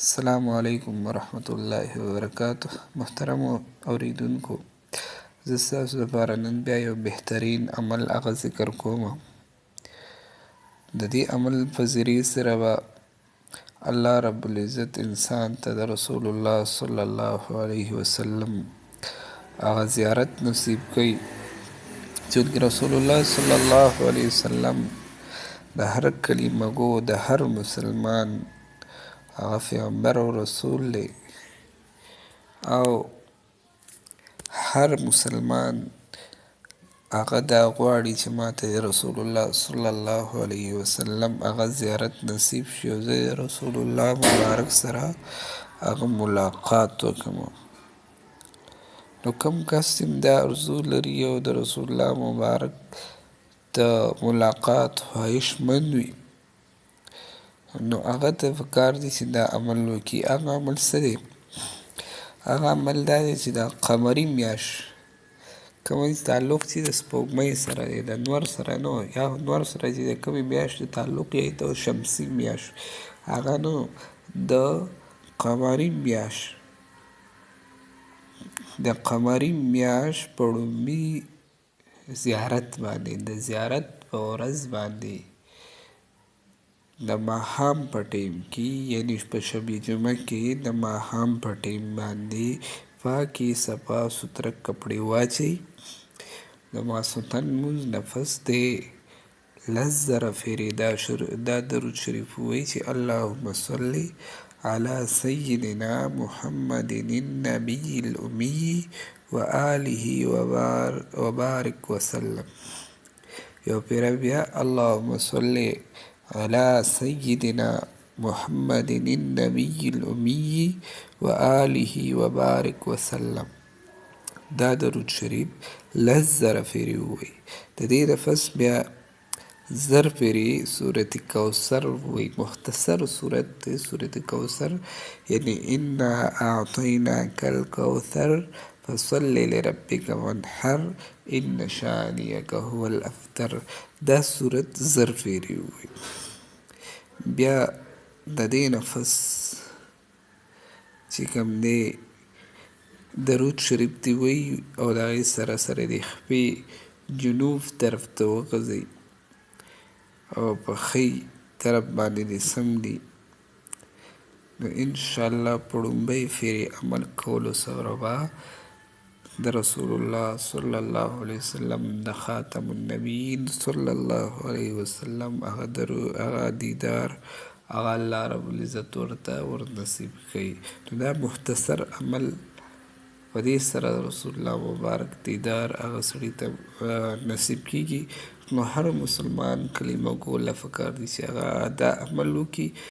السلام علیکم ورحمت الله وبرکاته. محترمو اوریدونکو، زه ستاسو لپاره نن بیا یو بهترین عمل هغه ذکر کوم. د دې عمل په ذریعې سره به الله رب العزت انسان ته د رسول الله صلی الله علیه وسلم هغه زیارت نصیب کوي چې رسول الله صلی الله علیه وسلم د هر کلمه گو د هر مسلمان هغه پیغمبر او رسول دی، او هر مسلمان هغه دا غواړي چې ماته رسول الله صلی الله علیه وسلم هغه زیارت نصیب شي او زه رسول الله مبارک سره هغه ملاقات وکړم. نو کوم کس چې دا ارزو لري او د رسول الله مبارک د ملاقات خواهشمند وي، نو هغه ته پکار دي چې دا عمل وکړي. هغه عمل څه دی؟ هغه عمل دا دی چې د قمري میاشت کوم تعلق چې د سپوږمۍ سره دی، د نور سره نه، یا نور سره چې د کومې میاشتې تعلق یې ته شمسي میاشت، هغه نو د قمري میاشت، د قمري میاشت په لومړي زیارت باندې، د زیارت په ورځ باندې د ماښام په ټیم کې، یعنې په شب جمعه کې د ماښام په ټیم باندې پاکې صفا سوتره کپړې واچوئ. د ماسخوتن لمونځ نه پس دی 10,000 پېرې دا درود شریف ووایئ چې اللهم صل علی سیدنا محمد النبی الامی و آله وبارک وسلم. یو پېره بیا اللهم صل علی سیدنا محمد النبی الامی و آله وبارک وسلم. دا درود شریف 10,000 پېرې ووایئ. د دې نه پس بیا 1000 پېرې سورت کوثر ووایئ. مختصر سورت دی سورت کوثر، یعنې انا اعطیناک الکوثر فصل لربک وانحر ان شانئک هو الابتر. دا سورت 1000 پېرې ووایئ. بیا د دې نه پس چې کوم دی درود شریف دی وایي او د هغې سره سره د خپې جنوب طرف ته وغځئ او په ښي طرف باندې دې څملي. نو انشاءالله په لومړۍ پېرې عمل کولو سره به د رسول الله صلی الله علیه وسلم د خاتم النبیین صلی الله علیه وسلم هغه دیدار هغه الله رب العزت ورته ورنصیب کوي. نو دا مختصر عمل په دې سره رسول الله مبارک دیدار هغه سړي ته نصیب کیږي. نو هر مسلمان کلمه ګو له پکار دي چې هغه دا عمل وکړي.